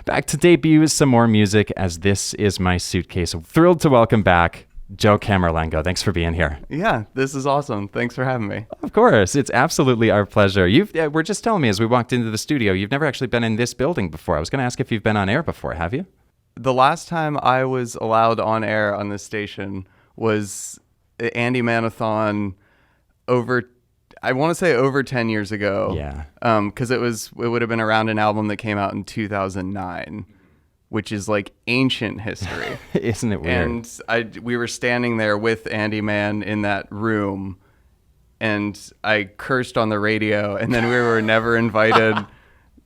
Back to debut some more music as This Is My Suitcase. Thrilled to welcome back Joe Camerlengo. Thanks for being here. Yeah, this is awesome. Thanks for having me. Of course. It's absolutely our pleasure. We're just telling me as we walked into the studio, you've never actually been in this building before. I was going to ask if you've been on air before. Have you? The last time I was allowed on air on this station was Andy Manathon over 10 years ago. Yeah. Because it would have been around an album that came out in 2009, which is like ancient history. Isn't it weird? And we were standing there with Andy Man in that room, and I cursed on the radio, and then we were never invited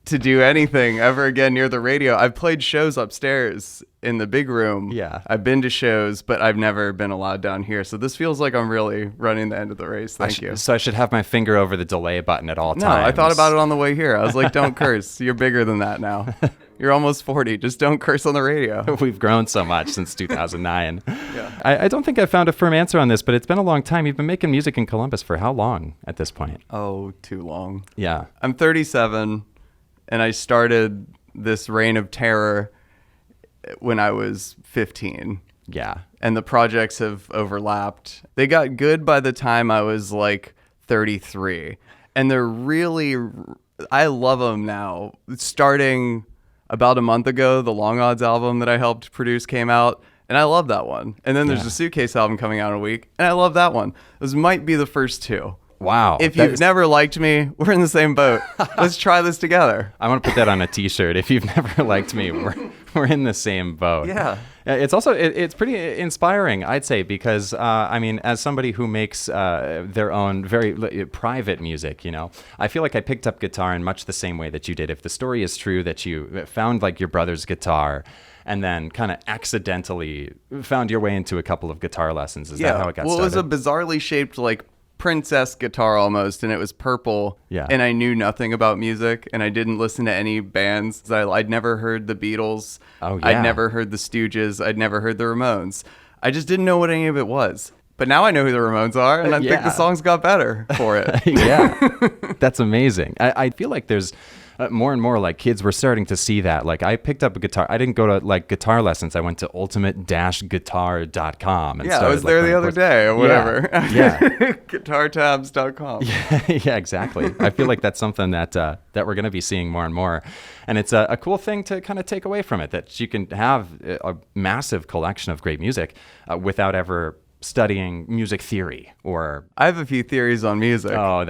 to do anything ever again near the radio. I've played shows upstairs in the big room. Yeah. I've been to shows, but I've never been allowed down here. So this feels like I'm really running the end of the race. Thank you. So I should have my finger over the delay button at all times. No, I thought about it on the way here. I was like, don't curse. You're bigger than that now. You're almost 40. Just don't curse on the radio. We've grown so much since 2009. Yeah. I don't think I found a firm answer on this, but it's been a long time. You've been making music in Columbus for how long at this point? Oh, too long. Yeah. I'm 37, and I started this reign of terror when I was 15. Yeah. And the projects have overlapped. They got good by the time I was like 33. And they're really, I love them now. Starting about a month ago, the Long Odds album that I helped produce came out, and I love that one. And then there's the Suitcase album coming out in a week, and I love that one. Those might be the first two. Wow. If you've never liked me, we're in the same boat. Let's try this together. I want to put that on a t-shirt. If you've never liked me, we're in the same boat. Yeah. It's also, it's pretty inspiring, I'd say, because, as somebody who makes their own very private music, I feel like I picked up guitar in much the same way that you did. If the story is true that you found like your brother's guitar and then kind of accidentally found your way into a couple of guitar lessons. Is that how it got started? Well, it was a bizarrely shaped, like, princess guitar almost, and it was purple. Yeah. And I knew nothing about music, and I didn't listen to any bands. I'd never heard the Beatles. Oh, yeah. I'd never heard the Stooges. I'd never heard the Ramones. I just didn't know what any of it was. But now I know who the Ramones are, and I think the songs got better for it. Yeah. That's amazing. I feel like there's more and more like kids were starting to see that. Like I picked up a guitar. I didn't go to like guitar lessons. I went to ultimate-guitar.com. And I was there the other day or whatever. Yeah. Guitartabs.com. Yeah, exactly. I feel like that's something that we're going to be seeing more and more. And it's a cool thing to kind of take away from it, that you can have a massive collection of great music without ever studying music theory or... I have a few theories on music. Oh,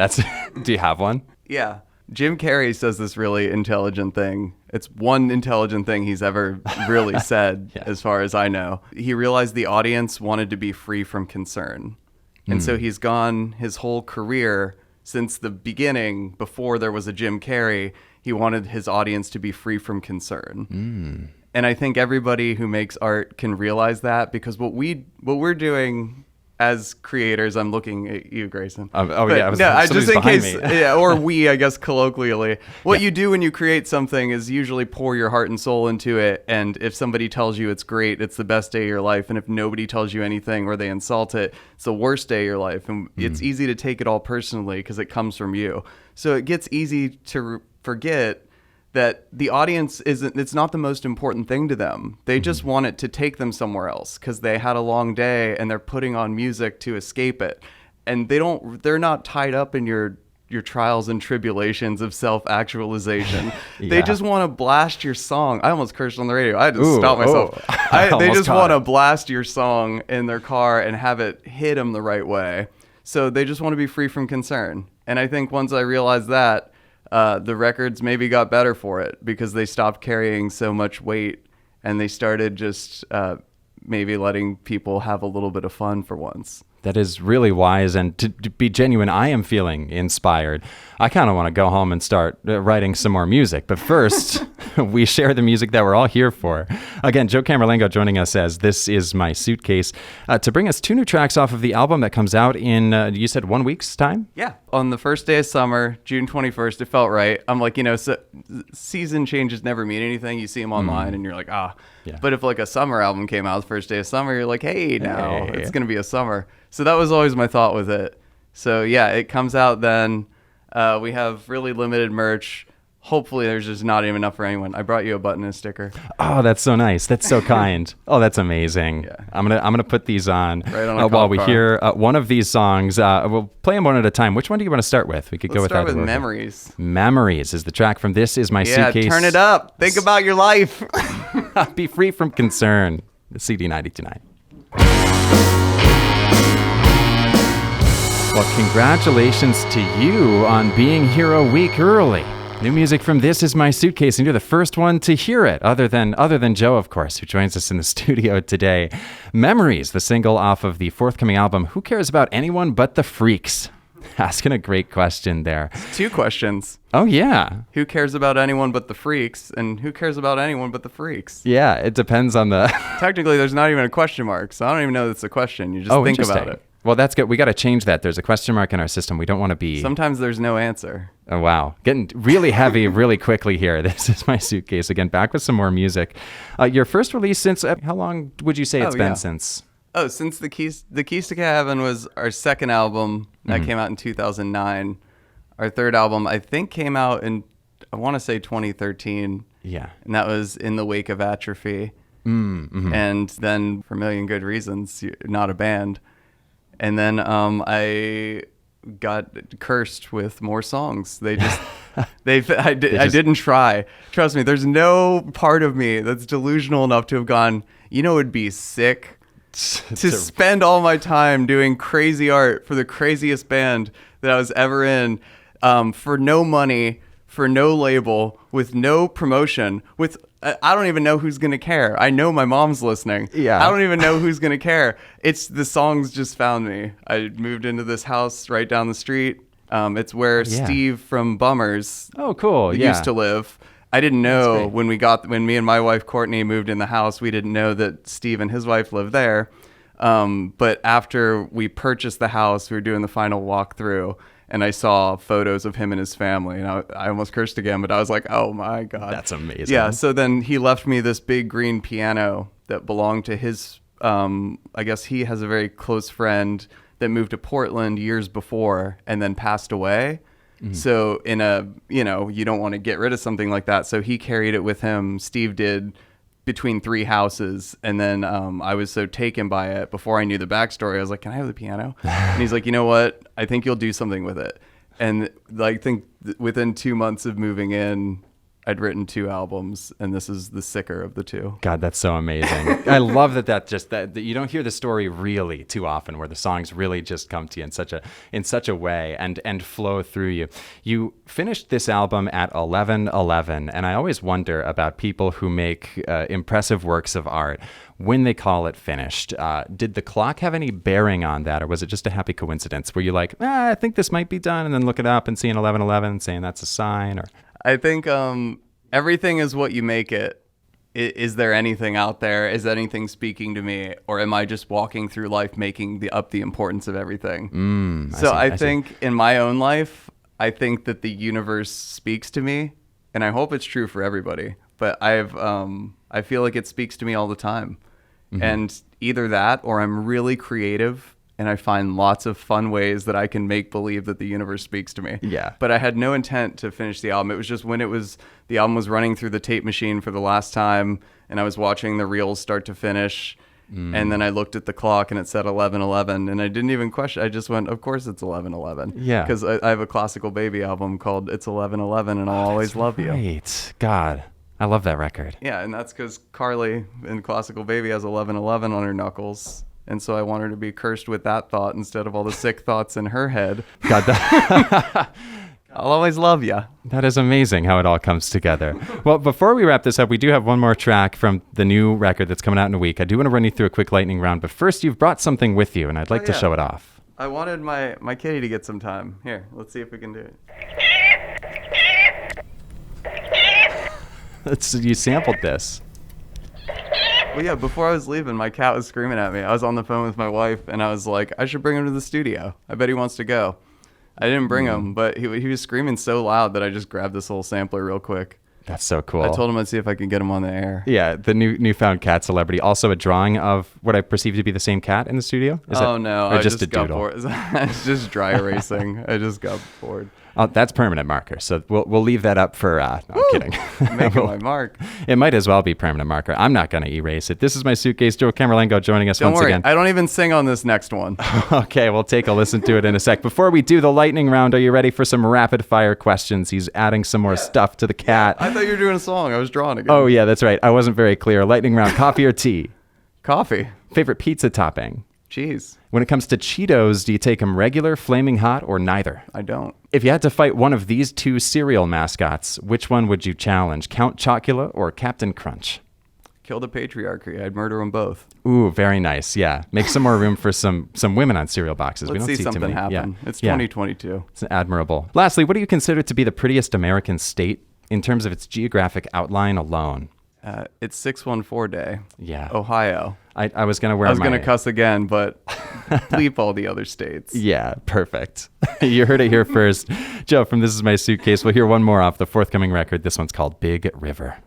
do you have one? Yeah. Jim Carrey says this really intelligent thing. It's one intelligent thing he's ever really said, as far as I know. He realized the audience wanted to be free from concern. And so he's gone his whole career since the beginning, before there was a Jim Carrey, he wanted his audience to be free from concern. And I think everybody who makes art can realize that, because what we're doing as creators, I'm looking at you, Grayson. Just in case, or we, I guess, colloquially. What you do when you create something is usually pour your heart and soul into it. And if somebody tells you it's great, it's the best day of your life. And if nobody tells you anything or they insult it, it's the worst day of your life. And it's easy to take it all personally because it comes from you. So it gets easy to forget that the audience it's not the most important thing to them. They just want it to take them somewhere else because they had a long day and they're putting on music to escape it. And they're not tied up in your trials and tribulations of self-actualization. They just want to blast your song. I almost cursed on the radio. I had to stop myself. They just want to blast your song in their car and have it hit them the right way. So they just want to be free from concern. And I think once I realized that, the records maybe got better for it because they stopped carrying so much weight and they started just maybe letting people have a little bit of fun for once. That is really wise. And to be genuine, I am feeling inspired. I kind of want to go home and start writing some more music. But first, we share the music that we're all here for. Again, Joe Camerlengo joining us as This Is My Suitcase to bring us 2 new tracks off of the album that comes out in, you said 1 week's time? Yeah. On the first day of summer, June 21st, it felt right. I'm like, season changes never mean anything. You see them online and you're like, Yeah. But if like a summer album came out the first day of summer, you're like, hey, it's going to be a summer. So that was always my thought with it. So yeah, it comes out then. We have really limited merch. hopefully there's just not even enough for anyone. I brought you a button and a sticker. Oh, that's so nice. That's so kind. Oh, that's amazing. Yeah. I'm gonna put these on, Right on a while we call hear one of these songs. We'll play them one at a time. Which one do you want to start with? We could go with Start that. with Memories. Memories is the track from This Is My Suitcase. Yeah, turn it up. Think about your life. Be free from concern. The CD 92.9. Well, congratulations to you on being here a week early. New music from This Is My Suitcase, and you're the first one to hear it, other than Joe, of course, who joins us in the studio today. Memories, the single off of the forthcoming album, Who Cares About Anyone But the Freaks? Asking a great question there. 2 questions. Oh, yeah. Who cares about anyone but the freaks? And who cares about anyone but the freaks? Yeah, it depends on the... Technically, there's not even a question mark, so I don't even know that's a question. You just think about it. Well, that's good. We got to change that. There's a question mark in our system. We don't want to be... Sometimes there's no answer. Oh, wow. Getting really heavy really quickly here. This is My Suitcase. Again, back with some more music. Your first release since... how long would you say it's been since? Oh, since The Keys to Heaven was our second album. That came out in 2009. Our third album, I think, came out in, I want to say 2013. Yeah. And that was In the Wake of Atrophy. Mm-hmm. And then, for a million good reasons, not a band. And then I got cursed with more songs. They just, I didn't try. Trust me, there's no part of me that's delusional enough to have gone, you know, it'd be sick to spend all my time doing crazy art for the craziest band that I was ever in, for no money, for no label, with no promotion, with... I don't even know who's going to care. I know my mom's listening. Yeah. I don't even know who's going to care. It's the songs just found me. I moved into this house right down the street. It's where Steve from Bummers used to live. I didn't know when me and my wife Courtney moved in the house, we didn't know that Steve and his wife lived there. But after we purchased the house, we were doing the final walkthrough, and I saw photos of him and his family, and I almost cursed again, but I was like, oh my God. That's amazing. Yeah, so then he left me this big green piano that belonged to his, I guess he has a very close friend that moved to Portland years before and then passed away. Mm-hmm. So you don't want to get rid of something like that. So he carried it with him. Steve did, between 3 houses. And then I was so taken by it, before I knew the backstory, I was like, can I have the piano? And he's like, you know what? I think you'll do something with it. And I think within 2 months of moving in, I'd written 2 albums, and this is the sicker of the 2. God, that's so amazing. I love that you don't hear the story really too often, where the songs really just come to you in such a way and flow through you. You finished this album at 11:11, and I always wonder about people who make impressive works of art when they call it finished. Did the clock have any bearing on that, or was it just a happy coincidence? Were you like, I think this might be done, and then look it up and seeing 11:11 and saying that's a sign? Or I think everything is what you make it. Is there anything out there? Is anything speaking to me? Or am I just walking through life making up the importance of everything? I think in my own life, I think that the universe speaks to me, and I hope it's true for everybody. But I feel like it speaks to me all the time. Mm-hmm. And either that, or I'm really creative and I find lots of fun ways that I can make believe that the universe speaks to me. Yeah. But I had no intent to finish the album. It was just when the album was running through the tape machine for the last time, and I was watching the reels start to finish, and then I looked at the clock and it said 11:11, and I didn't even question. I just went, of course it's 11:11. Yeah. Because I have a classical baby album called It's 11:11 and I'll Always Love You. Right. God, I love that record. Yeah, and that's because Carly in Classical Baby has 11:11 on her knuckles. And so I want her to be cursed with that thought instead of all the sick thoughts in her head. God, I'll always love you. That is amazing how it all comes together. Well, before we wrap this up, we do have one more track from the new record that's coming out in a week. I do want to run you through a quick lightning round, but first you've brought something with you, and I'd like to show it off. I wanted my kitty to get some time. Here, let's see if we can do it. You sampled this. Well, yeah, before I was leaving, my cat was screaming at me. I was on the phone with my wife, and I was like, I should bring him to the studio. I bet he wants to go. I didn't bring him, but he was screaming so loud that I just grabbed this little sampler real quick. That's so cool. I told him I'd see if I could get him on the air. Yeah, the newfound cat celebrity. Also a drawing of what I perceive to be the same cat in the studio? No, or I just a got doodle? bored. It's just dry erasing. I just got bored. Oh, that's permanent marker. So we'll leave that up for. No, I'm kidding. Making my mark. It might as well be permanent marker. I'm not going to erase it. This is my suitcase. Joe Camerlengo joining us Don't once worry, again. I don't even sing on this next one. Okay, we'll take a listen to it in a sec. Before we do the lightning round, are you ready for some rapid fire questions? He's adding some more stuff to the cat. I thought you were doing a song. I was drawing again. Oh yeah, that's right. I wasn't very clear. Lightning round: coffee or tea? Coffee. Favorite pizza topping? Cheese. When it comes to Cheetos, do you take them regular, flaming hot, or neither? I don't. If you had to fight one of these two cereal mascots, which one would you challenge? Count Chocula or Captain Crunch? Kill the patriarchy. I'd murder them both. Ooh, very nice. Yeah. Make some more room for some women on cereal boxes. Let's we don't see too something many. happen. Yeah. It's Yeah. 2022. It's admirable. Lastly, what do you consider to be the prettiest American state in terms of its geographic outline alone? It's 614 Day. Yeah. Ohio. I was going to wear I was my... going to cuss again, but bleep all the other states. Yeah, perfect. You heard it here first. Joe from This Is My Suitcase. We'll hear one more off the forthcoming record. This one's called Big River.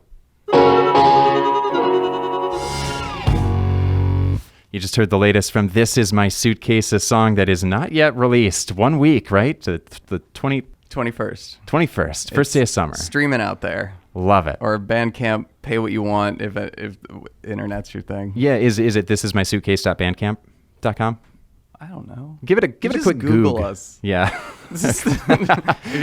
You just heard the latest from This Is My Suitcase, a song that is not yet released. 1 week, right? The 21st. 21st, first day of summer. Streaming out there. Love it. Or Bandcamp, pay what you want if internet's your thing. Yeah, is it thisismysuitcase.bandcamp.com? I don't know. Give it a quick Google Goog. us. Yeah. If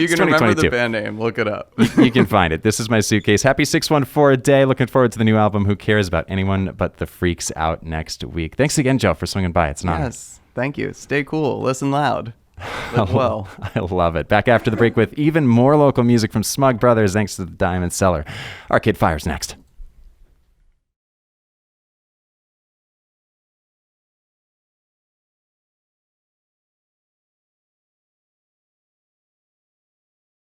you can remember the 2022. band name, look it up. You can find it. This Is My Suitcase. Happy 614 day. Looking forward to the new album, Who Cares About Anyone But the Freaks, out next week. Thanks again, Joe, for swinging by. It's an honor. Yes. Thank you. Stay cool. Listen loud. Live well. I love it. Back after the break with even more local music from Smug Brothers, thanks to the Diamond Cellar. Arcade Fire's next.